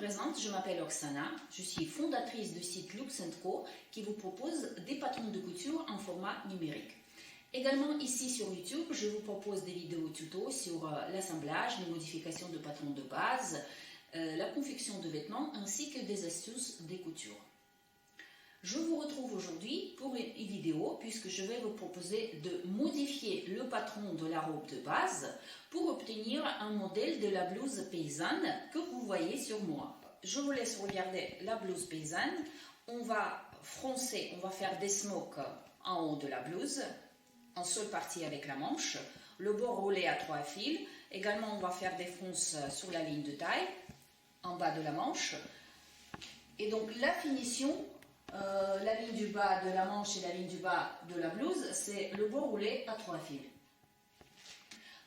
présente, je m'appelle Oksana, je suis fondatrice du site Looks & Co qui vous propose des patrons de couture en format numérique. Également ici sur YouTube, je vous propose des vidéos tuto sur l'assemblage, les modifications de patrons de base, la confection de vêtements ainsi que des astuces des coutures. Je vous retrouve aujourd'hui pour une vidéo puisque je vais vous proposer de modifier le patron de la robe de base pour obtenir un modèle de la blouse paysanne que vous voyez sur moi. Je vous laisse regarder la blouse paysanne. On va froncer, on va faire des smokes en haut de la blouse, en seule partie avec la manche, le bord roulé à 3 fils. Également, on va faire des fronces sur la ligne de taille, en bas de la manche. Et donc la finition, la ligne du bas de la manche et la ligne du bas de la blouse, c'est le bord roulé à 3 fils.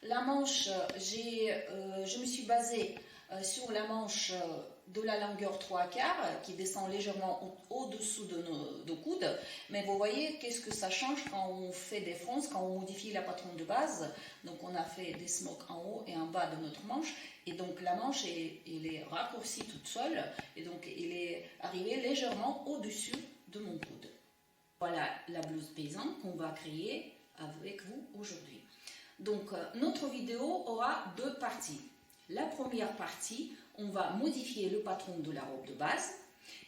La manche, je me suis basée sur la manche de la longueur 3/4 qui descend légèrement au-dessous de nos coudes. Mais vous voyez qu'est-ce que ça change quand on fait des fronces, quand on modifie la patron de base. Donc on a fait des smokes en haut et en bas de notre manche. Et donc la manche, elle est raccourcie toute seule. Et donc elle est arrivée légèrement au-dessus de mon coude. Voilà la blouse paysanne qu'on va créer avec vous aujourd'hui. Donc notre vidéo aura 2 parties. La première partie, on va modifier le patron de la robe de base.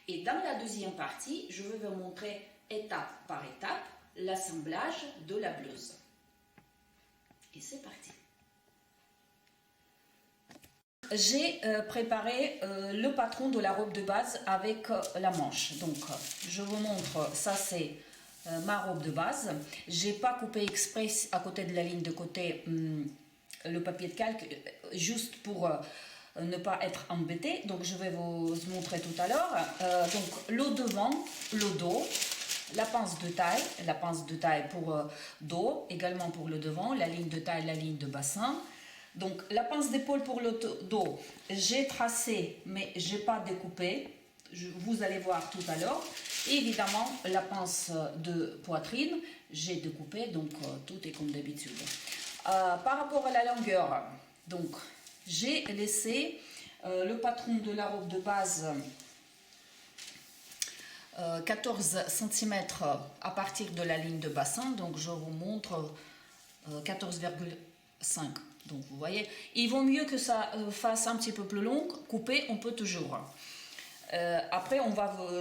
Et dans la deuxième partie, je vais vous montrer étape par étape l'assemblage de la blouse. Et c'est parti. J'ai préparé le patron de la robe de base avec la manche. Donc je vous montre, ça c'est ma robe de base. J'ai pas coupé exprès à côté de la ligne de côté le papier de calque, juste pour ne pas être embêté. Donc je vais vous montrer tout à l'heure. Donc le devant, le dos, la pince de taille pour dos, également pour le devant, la ligne de taille, la ligne de bassin. Donc la pince d'épaule pour le dos, j'ai tracé mais j'ai pas découpé. Vous allez voir tout à l'heure. Évidemment, la pince de poitrine, j'ai découpé, donc tout est comme d'habitude. Par rapport à la longueur, donc j'ai laissé le patron de la robe de base 14 cm à partir de la ligne de bassin, donc je vous montre 14,5. Donc vous voyez, il vaut mieux que ça fasse un petit peu plus long, couper on peut toujours. Après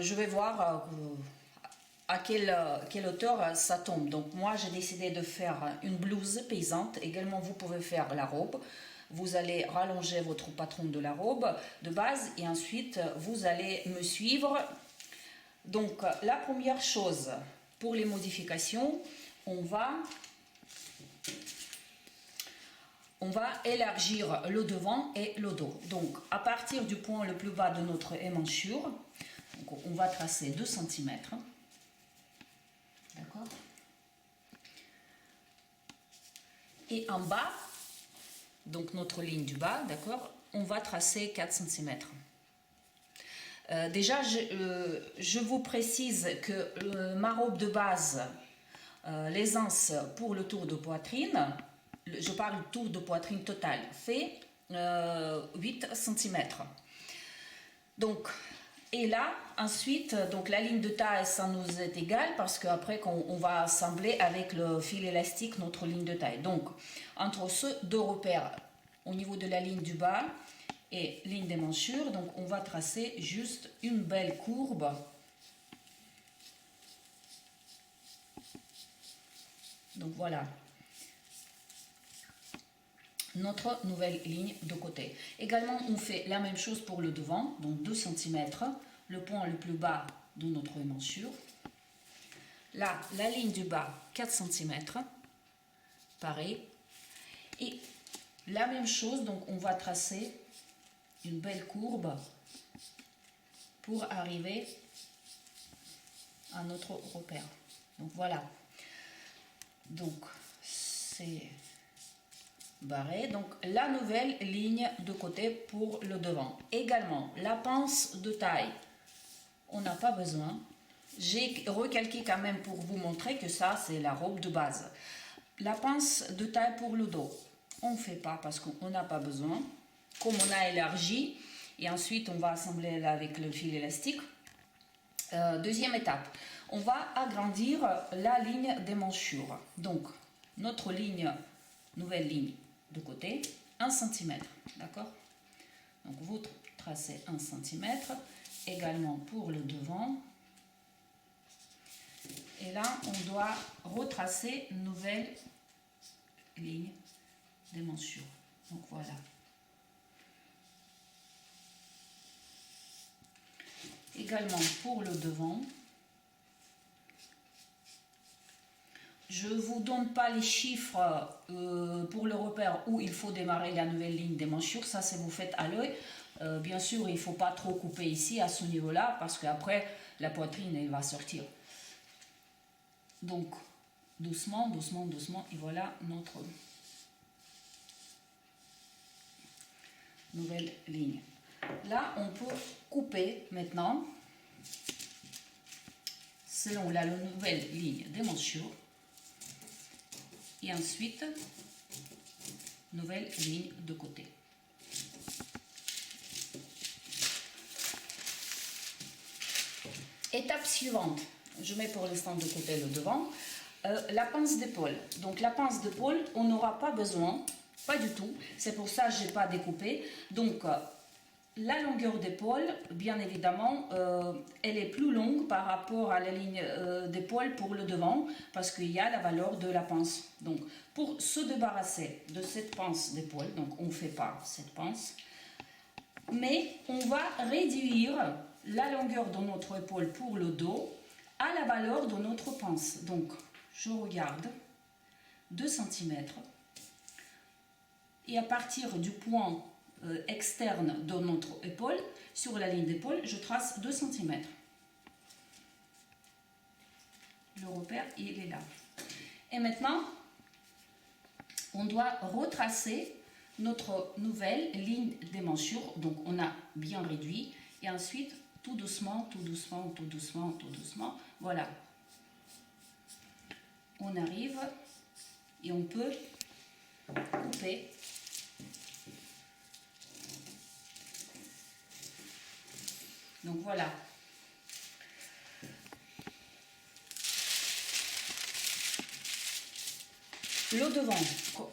je vais voir à quelle hauteur ça tombe. Donc moi j'ai décidé de faire une blouse paysante. Également vous pouvez faire la robe. Vous allez rallonger votre patron de la robe de base et ensuite vous allez me suivre. Donc la première chose pour les modifications, on va élargir le devant et le dos. Donc à partir du point le plus bas de notre émanchure, donc on va tracer 2 cm. D'accord. Et en bas, donc notre ligne du bas, d'accord, on va tracer 4 cm. Déjà, je vous précise que ma robe de base, l'aisance pour le tour de poitrine, je parle tour de poitrine total, fait 8 cm. Donc, et là, ensuite, donc la ligne de taille, ça nous est égal parce qu'après, on va assembler avec le fil élastique notre ligne de taille. Donc, entre ces 2 repères, au niveau de la ligne du bas et ligne des manchures, donc on va tracer juste une belle courbe. Donc voilà. Notre nouvelle ligne de côté. Également, on fait la même chose pour le devant, donc 2 cm, le point le plus bas de notre émanchure. Là, la ligne du bas, 4 cm, pareil. Et la même chose, donc on va tracer une belle courbe pour arriver à notre repère. Donc voilà. Donc, c'est barré. Donc la nouvelle ligne de côté pour le devant. Également la pince de taille, on n'a pas besoin. J'ai recalqué quand même pour vous montrer que ça c'est la robe de base. La pince de taille pour le dos, on ne fait pas parce qu'on n'a pas besoin. Comme on a élargi, Et ensuite, on va assembler avec le fil élastique. Deuxième étape, on va agrandir la ligne des manchures. Donc, notre ligne, nouvelle ligne de côté, 1 cm. D'accord? Donc, vous tracez 1 cm. Également pour le devant. Et là, on doit retracer une nouvelle ligne des manchures. Donc, voilà. Également pour le devant. Je ne vous donne pas les chiffres pour le repère où il faut démarrer la nouvelle ligne des manchures. Ça, c'est vous faites à l'œil. Bien sûr, il ne faut pas trop couper ici à ce niveau-là parce qu'après, la poitrine, elle va sortir. Donc, doucement, doucement, doucement. Et voilà notre nouvelle ligne. Là, on peut couper maintenant selon la nouvelle ligne des manchures. Et ensuite, nouvelle ligne de côté. Étape suivante, je mets pour l'instant de côté le devant, la pince d'épaule. Donc la pince d'épaule, on n'aura pas besoin, pas du tout, c'est pour ça que je n'ai pas découpé. Donc la longueur d'épaule, bien évidemment, elle est plus longue par rapport à la ligne d'épaule pour le devant, parce qu'il y a la valeur de la pince. Donc pour se débarrasser de cette pince d'épaule, donc on ne fait pas cette pince, mais on va réduire la longueur de notre épaule pour le dos à la valeur de notre pince. Donc, je regarde 2 cm et à partir du point externe de notre épaule, sur la ligne d'épaule, je trace 2 cm. Le repère, il est là. Et maintenant, on doit retracer notre nouvelle ligne des manchures. Donc, on a bien réduit. Et ensuite, tout doucement, tout doucement, tout doucement, tout doucement. Voilà. On arrive et on peut couper. Donc voilà. Le devant,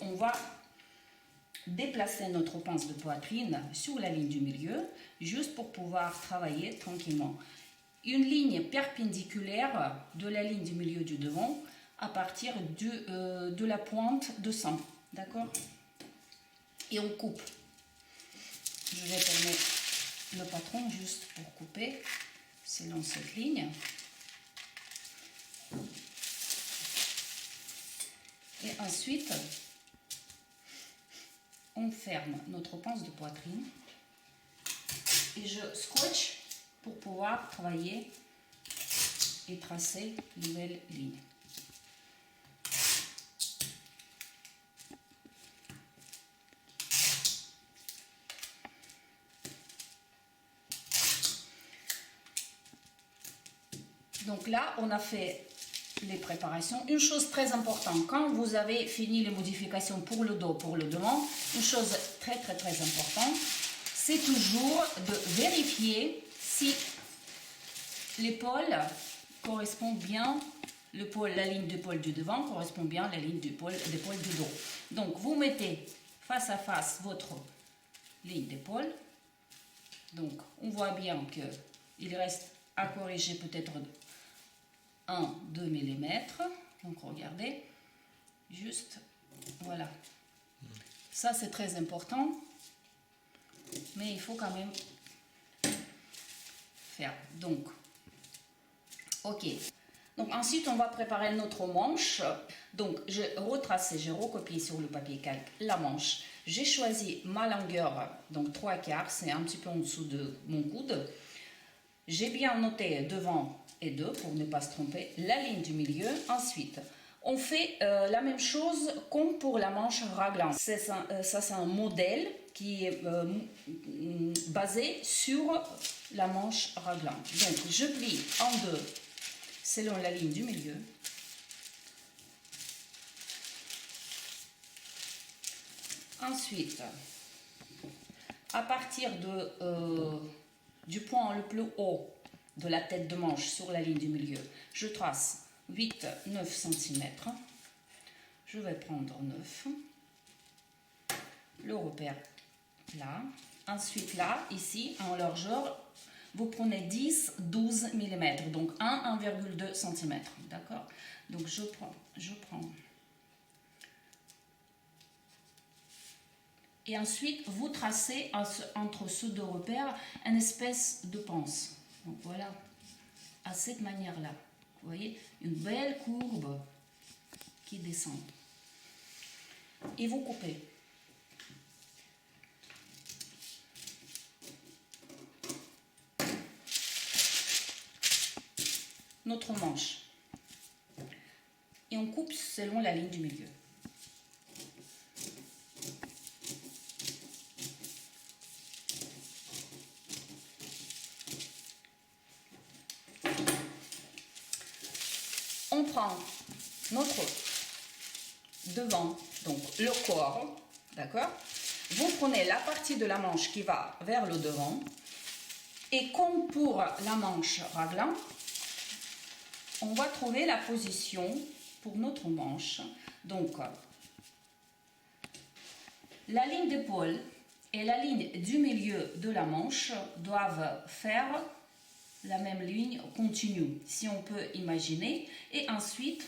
on va déplacer notre pince de poitrine sur la ligne du milieu, juste pour pouvoir travailler tranquillement. Une ligne perpendiculaire de la ligne du milieu du devant à partir de la pointe de sang. D'accord? Et on coupe. Je vais tourner le patron juste pour couper selon cette ligne. Et ensuite, on ferme notre pince de poitrine et je scotche pour pouvoir travailler et tracer une nouvelle ligne. Donc là, on a fait les préparations. Une chose très importante, quand vous avez fini les modifications pour le dos, pour le devant, une chose très importante, c'est toujours de vérifier si l'épaule correspond bien, la ligne d'épaule du devant correspond bien à la ligne d'épaule du dos. Donc vous mettez face à face votre ligne d'épaule. Donc on voit bien qu'il reste à corriger peut-être 1-2 mm. Donc regardez, juste, voilà. Ça c'est très important, mais il faut quand même faire. Donc, ok. Donc ensuite on va préparer notre manche. Donc j'ai retracé, j'ai recopié sur le papier calque la manche. J'ai choisi ma longueur, donc 3/4, c'est un petit peu en dessous de mon coude. J'ai bien noté devant et 2 pour ne pas se tromper, la ligne du milieu. Ensuite, on fait la même chose comme pour la manche raglan. Ça c'est un modèle qui est basé sur la manche raglan. Donc, je plie en 2 selon la ligne du milieu. Ensuite, À partir du point le plus haut de la tête de manche sur la ligne du milieu, je trace 8-9 cm. Je vais prendre 9. Le repère là. Ensuite là, ici, en largeur, vous prenez 10-12 mm, donc 1,2 cm. D'accord? Donc je prends. Et ensuite, vous tracez entre ces deux repères une espèce de pince. Donc voilà, à cette manière-là. Vous voyez, une belle courbe qui descend. Et vous coupez. Notre manche. Et on coupe selon la ligne du milieu. On prend notre devant, donc le corps, d'accord? Vous prenez la partie de la manche qui va vers le devant et comme pour la manche raglan, on va trouver la position pour notre manche. Donc, la ligne d'épaule et la ligne du milieu de la manche doivent faire la même ligne continue, si on peut imaginer. Et ensuite,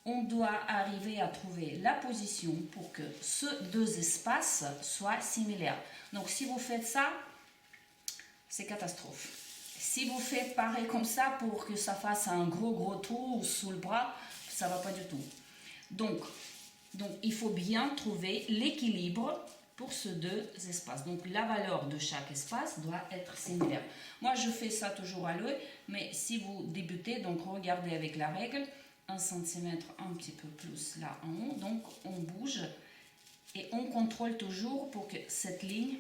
on doit arriver à trouver la position pour que ces deux espaces soient similaires. Donc, si vous faites ça, c'est catastrophe. Si vous faites pareil comme ça pour que ça fasse un gros tour sous le bras, ça ne va pas du tout. Donc, il faut bien trouver l'équilibre pour ces deux espaces. Donc, la valeur de chaque espace doit être similaire. Moi, je fais ça toujours à l'œil, mais si vous débutez, donc regardez avec la règle, 1 cm un petit peu plus là en haut. Donc, on bouge et on contrôle toujours pour que cette ligne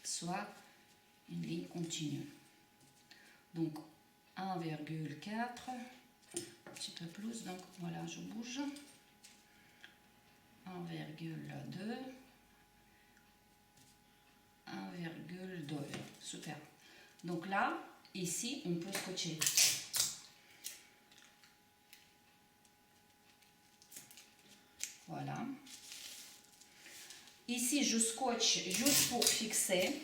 soit une ligne continue. Donc 1,4, un petit peu plus, donc voilà, je bouge. 1,2, 1,2, super. Donc là, ici, on peut scotcher. Voilà. Ici, je scotche juste pour fixer.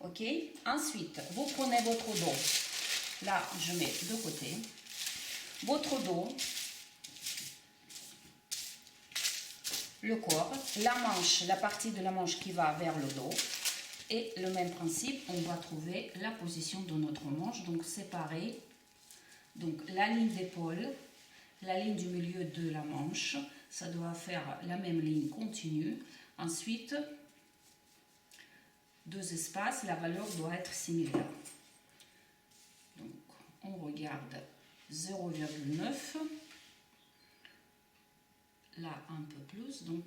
Ok. Ensuite, vous prenez votre dos. Là, je mets de côté. Votre dos, le corps, la manche, la partie de la manche qui va vers le dos. Et le même principe, on va trouver la position de notre manche. Donc, c'est pareil. Donc, la ligne d'épaule, la ligne du milieu de la manche, ça doit faire la même ligne continue. Ensuite, deux espaces, la valeur doit être similaire. Donc, on regarde 0,9. Là, un peu plus. Donc,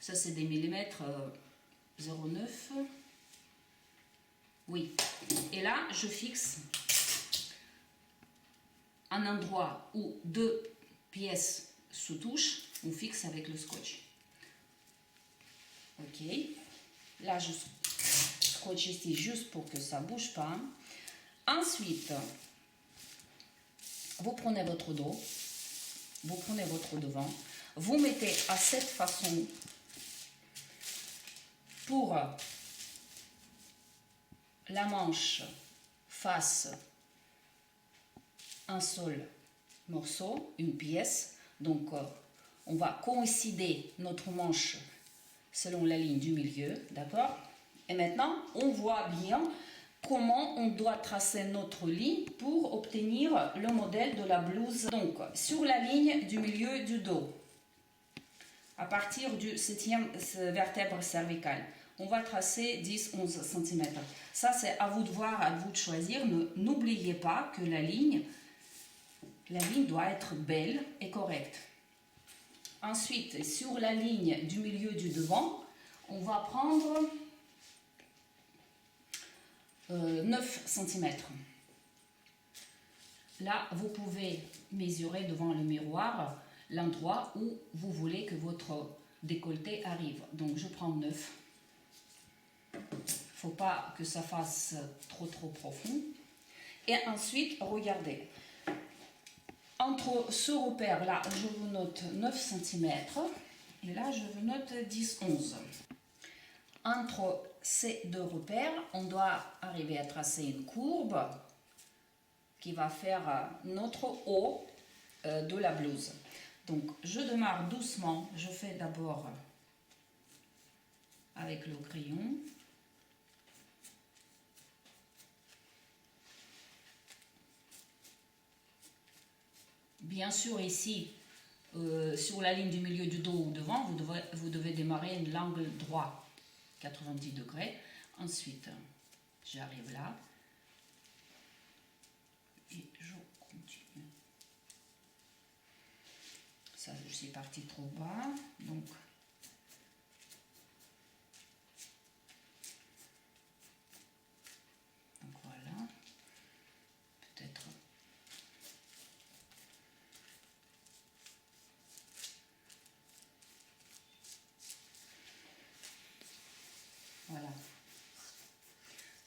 ça, c'est des millimètres 0,9. Oui. Et là, je fixe un endroit où deux pièces se touchent, on fixe avec le scotch. Ok. Là, je scotche ici juste pour que ça ne bouge pas. Ensuite, vous prenez votre dos, vous prenez votre devant, vous mettez à cette façon pour la manche face un seul morceau, une pièce. Donc, on va coïncider notre manche selon la ligne du milieu, d'accord? Et maintenant, on voit bien comment on doit tracer notre ligne pour obtenir le modèle de la blouse. Donc, sur la ligne du milieu du dos, à partir du 7e vertèbre cervicale, on va tracer 10-11 cm. Ça, c'est à vous de voir, à vous de choisir. N'oubliez pas que la ligne doit être belle et correcte. Ensuite, sur la ligne du milieu du devant, on va prendre 9 cm. Là, vous pouvez mesurer devant le miroir l'endroit où vous voulez que votre décolleté arrive. Donc je prends 9. Il ne faut pas que ça fasse trop profond. Et ensuite, regardez, entre ce repère là, je vous note 9 cm et là je vous note 10-11. Entre ces deux repères, on doit arriver à tracer une courbe qui va faire notre haut de la blouse. Donc je démarre doucement, je fais d'abord avec le crayon. Bien sûr ici, sur la ligne du milieu du dos ou devant, vous devez démarrer l'angle droit, 90 degrés. Ensuite, j'arrive là et je continue. Ça, je suis partie trop bas, donc voilà, peut-être. Voilà.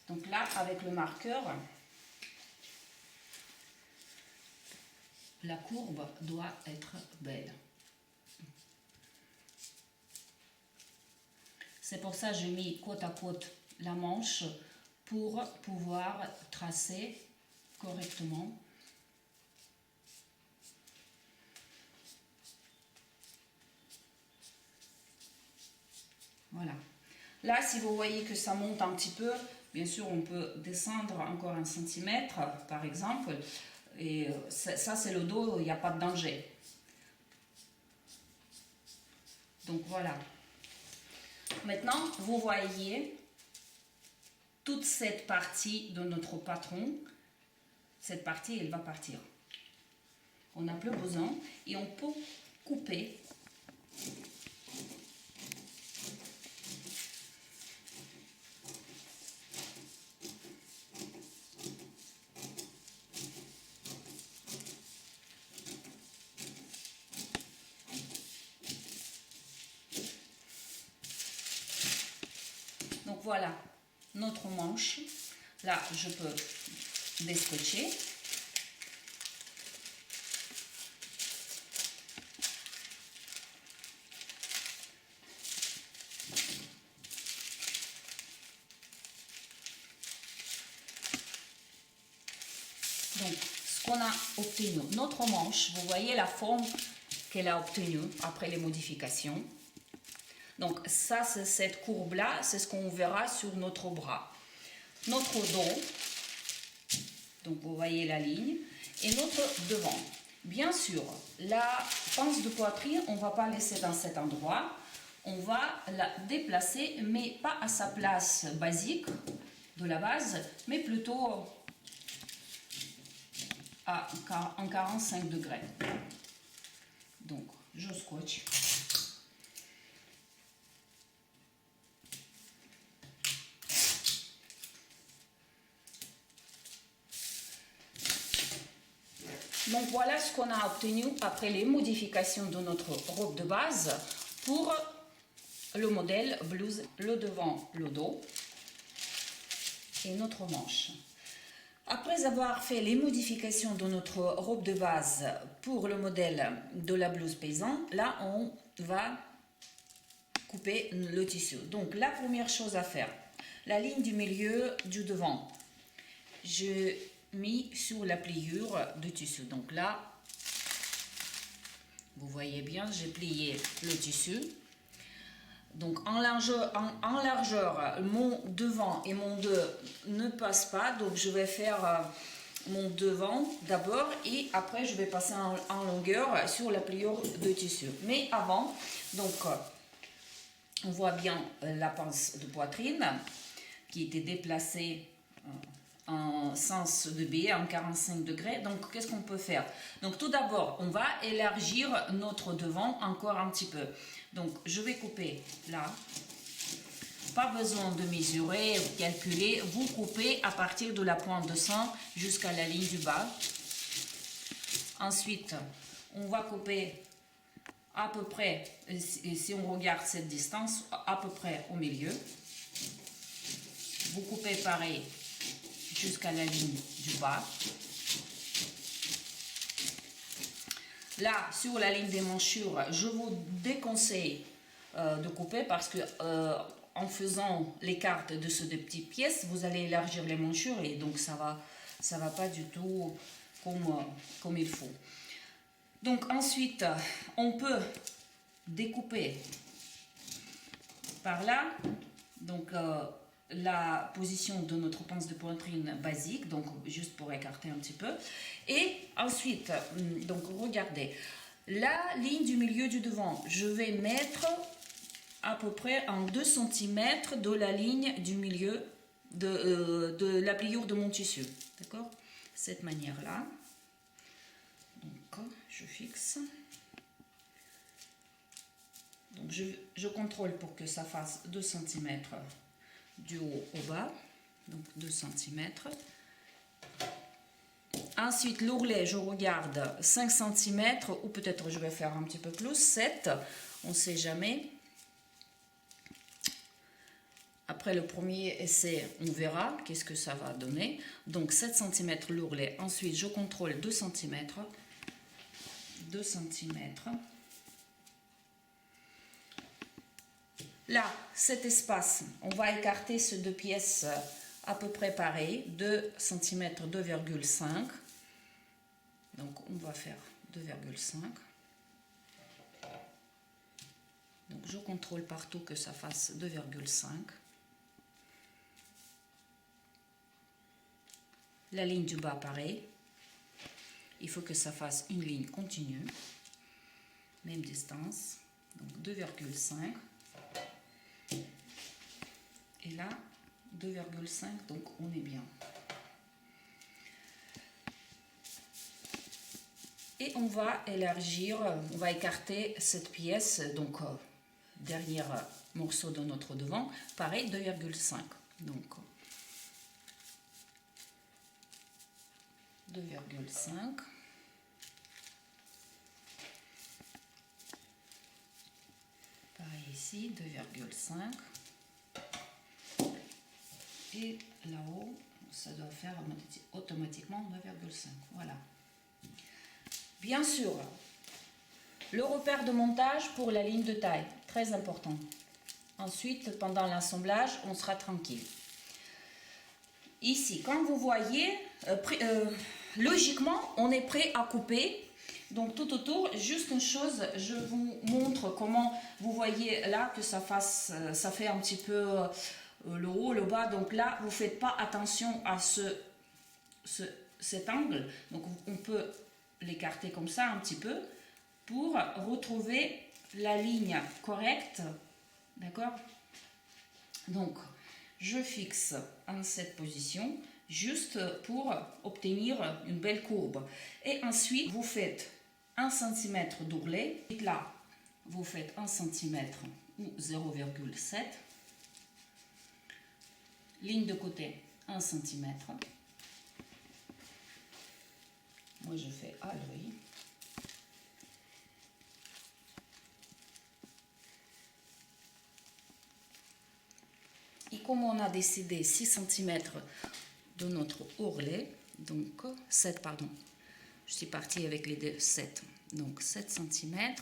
Donc là, avec le marqueur, la courbe doit être belle. C'est pour ça que j'ai mis côte à côte la manche pour pouvoir tracer correctement. Voilà. Là, si vous voyez que ça monte un petit peu, bien sûr, on peut descendre encore 1 cm, par exemple. Et ça, c'est le dos, il n'y a pas de danger. Donc, voilà. Maintenant, vous voyez toute cette partie de notre patron. Cette partie, elle va partir. On n'a plus besoin et on peut couper. Donc voilà notre manche. Là, je peux descotcher. Donc, ce qu'on a obtenu, notre manche, vous voyez la forme qu'elle a obtenue après les modifications. Donc ça, c'est cette courbe-là, c'est ce qu'on verra sur notre bras. Notre dos, donc vous voyez la ligne, et notre devant. Bien sûr, la pince de poitrine, on ne va pas laisser dans cet endroit. On va la déplacer, mais pas à sa place basique de la base, mais plutôt en 45 degrés. Donc, je scotche. Donc voilà ce qu'on a obtenu après les modifications de notre robe de base pour le modèle blouse, le devant, le dos et notre manche. Après avoir fait les modifications de notre robe de base pour le modèle de la blouse paysan, là on va couper le tissu. Donc la première chose à faire, la ligne du milieu du devant, je mis sur la pliure de tissu. Donc là, vous voyez bien, j'ai plié le tissu. Donc en largeur, mon devant et mon dos ne passent pas. Donc je vais faire mon devant d'abord et après je vais passer en longueur sur la pliure de tissu. Mais avant, donc on voit bien la pince de poitrine qui était déplacée en sens de biais, en 45 degrés. Donc, qu'est-ce qu'on peut faire? Donc, tout d'abord, on va élargir notre devant encore un petit peu. Donc, je vais couper là. Pas besoin de mesurer, calculer. Vous coupez à partir de la pointe de sang jusqu'à la ligne du bas. Ensuite, on va couper à peu près, si on regarde cette distance, à peu près au milieu. Vous coupez pareil jusqu'à la ligne du bas. Là, sur la ligne des manchures, je vous déconseille de couper parce que en faisant l'écart de ces deux petites pièces, vous allez élargir les manchures et donc ça va pas du tout comme il faut. Donc ensuite, on peut découper par là, donc la position de notre pince de poitrine basique, donc juste pour écarter un petit peu. Et ensuite, donc regardez, la ligne du milieu du devant, je vais mettre à peu près en 2 cm de la ligne du milieu de la pliure de mon tissu. D'accord? Cette manière-là. Donc, je fixe. Donc, je contrôle pour que ça fasse 2 cm du haut au bas. Donc, 2 cm. Ensuite, l'ourlet, je regarde 5 cm ou peut-être je vais faire un petit peu plus, 7, on ne sait jamais. Après le premier essai, on verra qu'est-ce que ça va donner. Donc 7 cm l'ourlet. Ensuite, je contrôle 2 cm. 2 cm. Là, cet espace, on va écarter ces deux pièces à peu près pareil. 2 cm, 2,5. Donc on va faire 2,5. Donc je contrôle partout que ça fasse 2,5. La ligne du bas, pareil. Il faut que ça fasse une ligne continue. Même distance. Donc 2,5. Et là, 2,5. Donc on est bien. Et on va élargir, on va écarter cette pièce, donc dernier morceau de notre devant, pareil 2,5. Donc 2,5. Pareil ici, 2,5. Et là-haut, ça doit faire automatiquement 9,5. Voilà. Bien sûr, le repère de montage pour la ligne de taille, très important. Ensuite, pendant l'assemblage, on sera tranquille. Ici, comme vous voyez, logiquement, on est prêt à couper. Donc tout autour, juste une chose, je vous montre comment vous voyez là que ça fait un petit peu le haut, le bas. Donc là, vous ne faites pas attention à cet angle. Donc on peut l'écarter comme ça un petit peu pour retrouver la ligne correcte. D'accord? Donc, je fixe en cette position juste pour obtenir une belle courbe. Et ensuite, vous faites 1 cm d'ourlet. Et là, vous faites 1 cm ou 0,7. Ligne de côté, 1 cm. Moi, je fais à l'œil. Et comme on a décidé 6 cm de notre ourlet, donc 7, pardon, je suis partie avec les deux 7, donc 7 cm,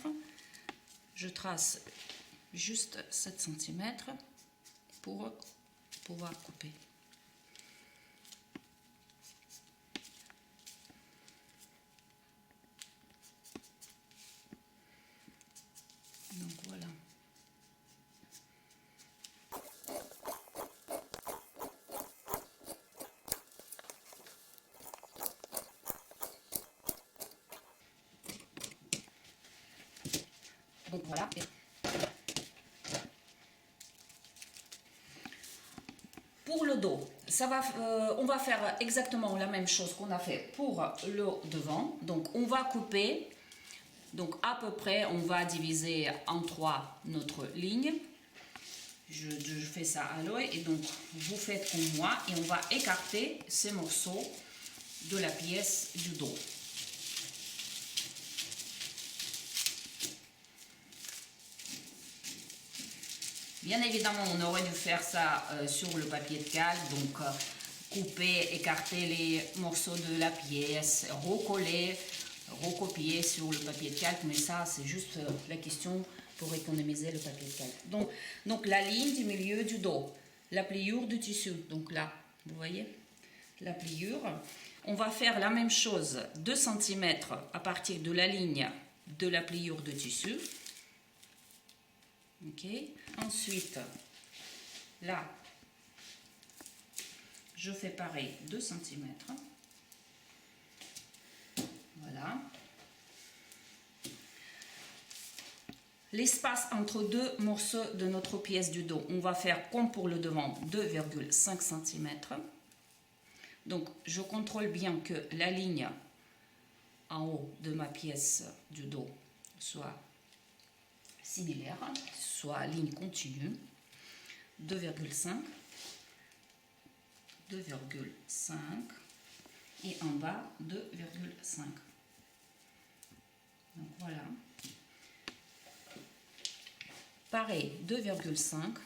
je trace juste 7 cm pour pouvoir couper. Donc voilà. Donc voilà. Pour le dos, on va faire exactement la même chose qu'on a fait pour le devant. Donc on va couper. Donc à peu près, on va diviser en 3 notre ligne. Je fais ça à l'œil et donc vous faites comme moi et on va écarter ces morceaux de la pièce du dos. Bien évidemment, on aurait dû faire ça sur le papier de calque, donc couper, écarter les morceaux de la pièce, recoller, recopier sur le papier de calque, mais ça c'est juste la question pour économiser le papier de calque. Donc la ligne du milieu du dos, la pliure du tissu, donc là, vous voyez, la pliure. On va faire la même chose, 2 cm à partir de la ligne de la pliure de tissu. Ok. Ensuite, là, je fais pareil, 2 cm. Voilà. L'espace entre deux morceaux de notre pièce du dos, on va faire comme pour le devant, 2,5 cm. Donc, je contrôle bien que la ligne en haut de ma pièce du dos soit similaire, soit ligne continue. 2,5, 2,5 et en bas 2,5. Donc voilà. Pareil, 2,5.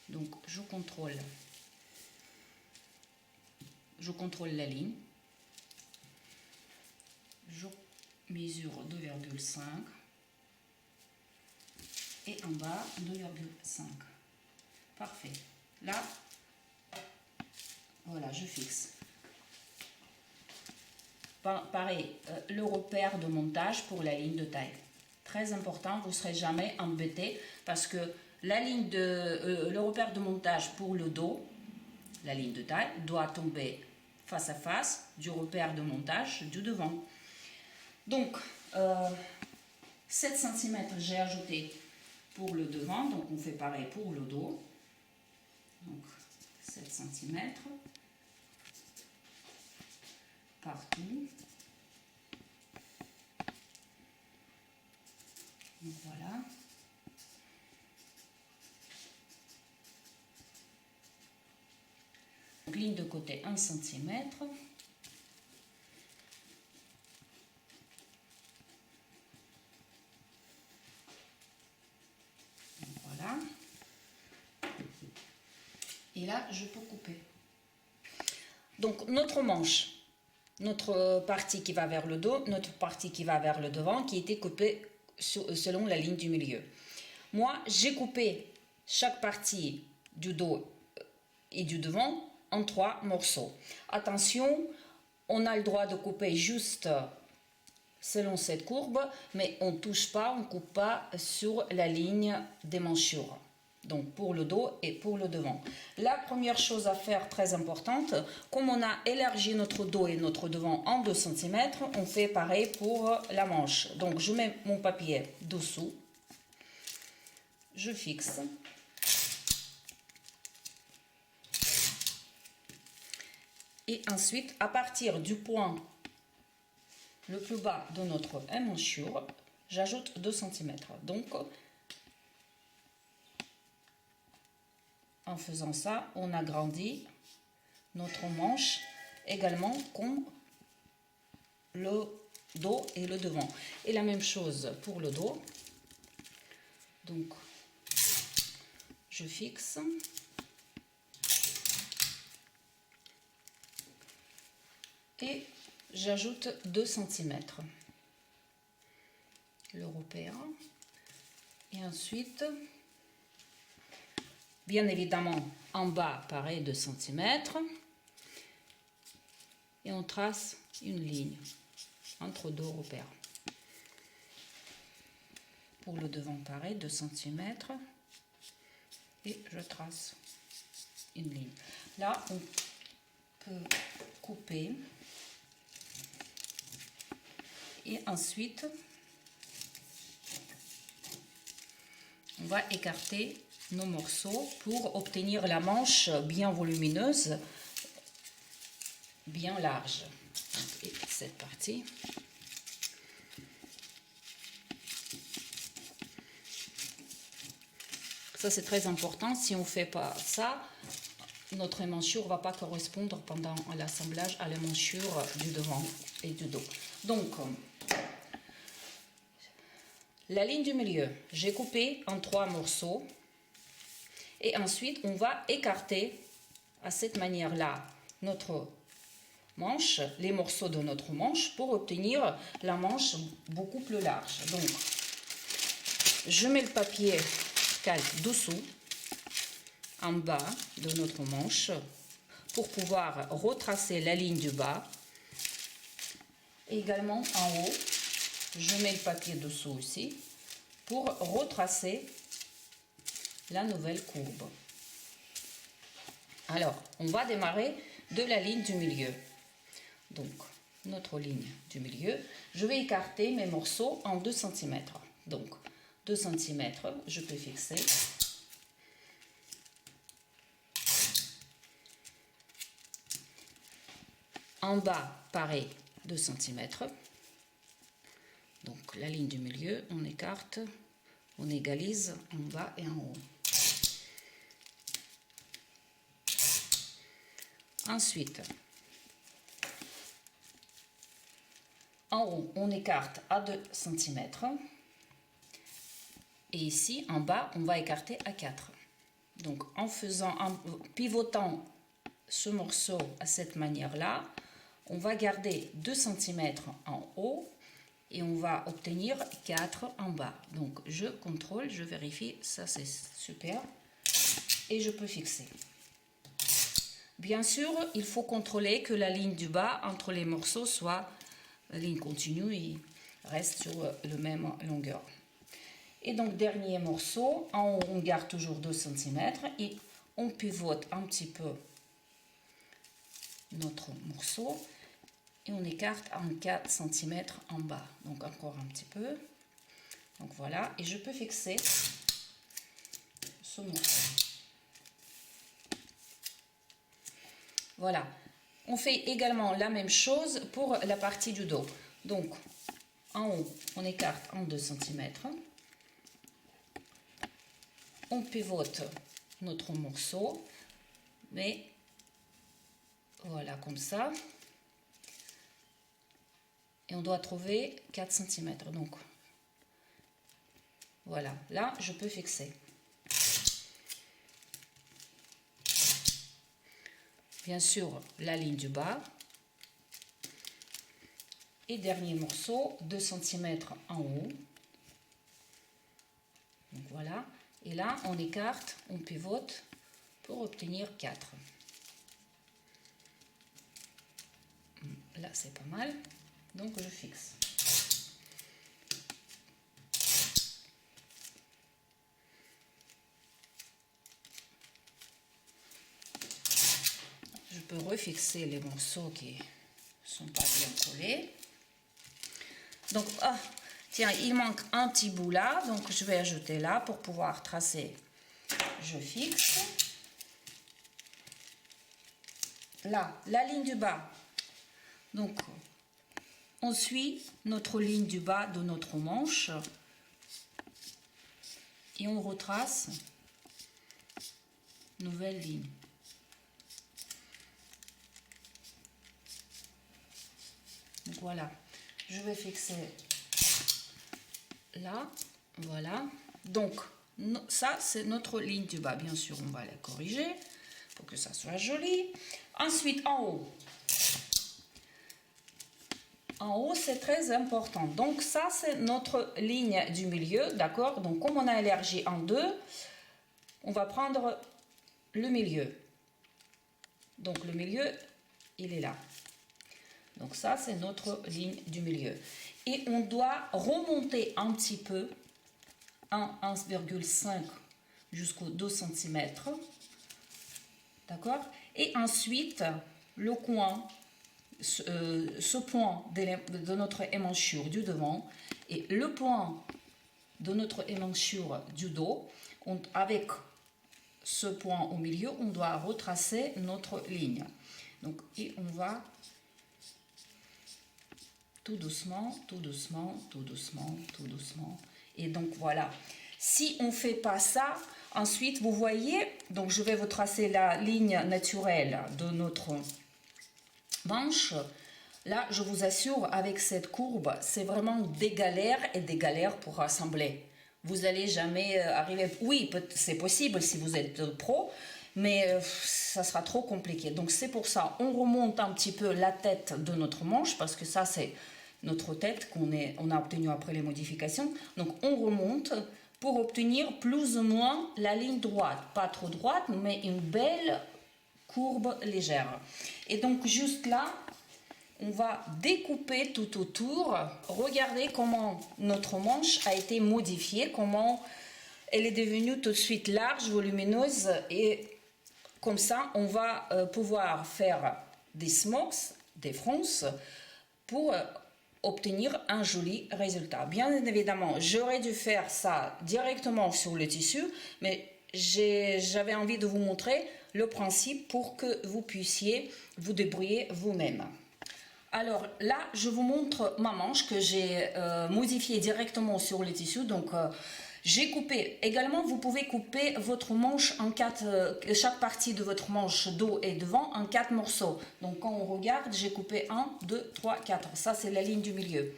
Donc je contrôle la ligne. Je mesure 2,5 et en bas 2,5. Parfait. Là, voilà, je fixe. Pareil, le repère de montage pour la ligne de taille. Très important, vous ne serez jamais embêté parce que la ligne le repère de montage pour le dos, la ligne de taille, doit tomber face à face du repère de montage du devant. Donc, 7 cm j'ai ajouté pour le devant, donc on fait pareil pour le dos. Donc 7 cm partout. Donc voilà. Donc, ligne de côté 1 cm. Voilà. Et là, je peux couper. Donc, notre manche, notre partie qui va vers le dos, notre partie qui va vers le devant, qui était coupée selon la ligne du milieu. Moi, j'ai coupé chaque partie du dos et du devant en 3 morceaux. Attention, on a le droit de couper juste selon cette courbe, mais on ne touche pas, on ne coupe pas sur la ligne des manchures. Donc pour le dos et pour le devant. La première chose à faire, très importante, comme on a élargi notre dos et notre devant en 2 cm, on fait pareil pour la manche. Donc je mets mon papier dessous, je fixe. Et ensuite, à partir du point le plus bas de notre emmanchure, j'ajoute 2 cm. Donc, en faisant ça, on agrandit notre manche également comme le dos et le devant. Et la même chose pour le dos. Donc, je fixe. Et j'ajoute 2 cm. Le repère. Et ensuite, bien évidemment, en bas, pareil, 2 cm. Et on trace une ligne entre deux repères. Pour le devant, pareil, 2 cm. Et je trace une ligne. Là, on peut couper. Et ensuite, on va écarter nos morceaux pour obtenir la manche bien volumineuse, bien large. Et cette partie. Ça, c'est très important. Si on ne fait pas ça, notre emmanchure ne va pas correspondre pendant l'assemblage à l'emmanchure du devant et du dos. Donc, la ligne du milieu, j'ai coupé en 3 morceaux Et ensuite, on va écarter à cette manière-là notre manche, les morceaux de notre manche pour obtenir la manche beaucoup plus large. Donc, je mets le papier calque dessous, en bas de notre manche, pour pouvoir retracer la ligne du bas. Et également en haut, je mets le papier dessous aussi, pour retracer la nouvelle courbe. Alors, on va démarrer de la ligne du milieu. Donc, notre ligne du milieu, je vais écarter mes morceaux en 2 cm. Donc, 2 cm, je peux fixer. En bas, pareil, 2 cm. Donc, la ligne du milieu, on écarte, on égalise en bas et en haut. Ensuite, en haut, on écarte à 2 cm. Et ici, en bas, on va écarter à 4. Donc, en pivotant ce morceau à cette manière-là, on va garder 2 cm en haut et on va obtenir 4 en bas. Donc, je contrôle, je vérifie, ça c'est super. Et je peux fixer. Bien sûr, il faut contrôler que la ligne du bas entre les morceaux soit la ligne continue et reste sur la même longueur. Et donc, dernier morceau, en haut, on garde toujours 2 cm et on pivote un petit peu notre morceau et on écarte en 4 cm en bas. Donc, encore un petit peu. Donc, voilà. Et je peux fixer ce morceau. Voilà. On fait également la même chose pour la partie du dos. Donc, en haut, on écarte en 2 cm. On pivote notre morceau, mais voilà, comme ça. Et on doit trouver 4 cm. Donc, voilà. Là, je peux fixer. Bien sûr, la ligne du bas. Et dernier morceau, 2 cm en haut. Donc voilà. Et là, on écarte, on pivote pour obtenir 4. Là, c'est pas mal. Donc, je fixe. Je peux refixer les morceaux qui ne sont pas bien collés. Donc, tiens, il manque un petit bout là. Donc, je vais ajouter là pour pouvoir tracer. Je fixe. Là, la ligne du bas. Donc, on suit notre ligne du bas de notre manche. Et on retrace. Nouvelle ligne. Donc, voilà. Je vais fixer là. Voilà. Donc, ça, c'est notre ligne du bas. Bien sûr, on va la corriger pour que ça soit joli. Ensuite, en haut. En haut, c'est très important. Donc, ça, c'est notre ligne du milieu. D'accord? Donc, comme on a élargi en deux, on va prendre le milieu. Donc, le milieu, il est là. Donc, ça, c'est notre ligne du milieu. Et on doit remonter un petit peu, 1,5 jusqu'aux 2 cm. D'accord? Et ensuite, le coin, ce point de notre émanchure du devant et le point de notre émanchure du dos, avec ce point au milieu, on doit retracer notre ligne. Donc, et on va tout doucement, tout doucement, tout doucement, tout doucement. Et donc, voilà. Si on ne fait pas ça, ensuite, vous voyez, donc je vais vous tracer la ligne naturelle de notre manche. Là, je vous assure, avec cette courbe, c'est vraiment des galères et des galères pour rassembler. vous allez jamais arriver. Oui, c'est possible si vous êtes pro, mais ça sera trop compliqué. Donc c'est pour ça, on remonte un petit peu la tête de notre manche, parce que ça c'est notre tête on a obtenu après les modifications. Donc on remonte pour obtenir plus ou moins la ligne droite. Pas trop droite, mais une belle courbe légère. Et donc juste là, on va découper tout autour. Regardez comment notre manche a été modifiée, comment elle est devenue tout de suite large, volumineuse, et comme ça, on va pouvoir faire des smokes, des fronces, pour obtenir un joli résultat. Bien évidemment, j'aurais dû faire ça directement sur le tissu, mais j'avais envie de vous montrer le principe pour que vous puissiez vous débrouiller vous-même. Alors là, je vous montre ma manche que j'ai modifiée directement sur le tissu. Donc, j'ai coupé. Également, vous pouvez couper votre manche en 4, chaque partie de votre manche dos et devant en 4 morceaux. Donc, quand on regarde, j'ai coupé 1, 2, 3, 4. Ça, c'est la ligne du milieu.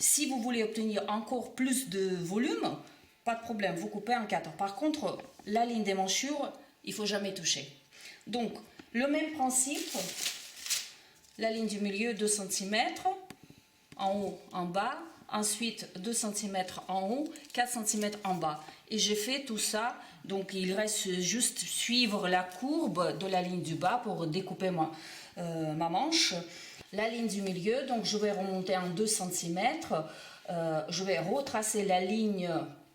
Si vous voulez obtenir encore plus de volume, pas de problème, vous coupez en 4. Par contre, la ligne des manchures, il ne faut jamais toucher. Donc, le même principe. La ligne du milieu, 2 cm, en haut, en bas. Ensuite, 2 cm en haut, 4 cm en bas. Et j'ai fait tout ça, donc il reste juste suivre la courbe de la ligne du bas pour découper ma manche. La ligne du milieu, donc je vais remonter en 2 cm. Je vais retracer la ligne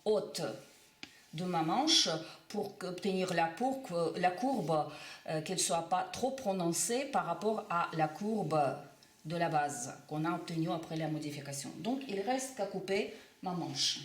haute de ma manche pour obtenir la courbe qu'elle ne soit pas trop prononcée par rapport à la courbe de la base qu'on a obtenue après la modification. Donc il reste qu'à couper ma manche.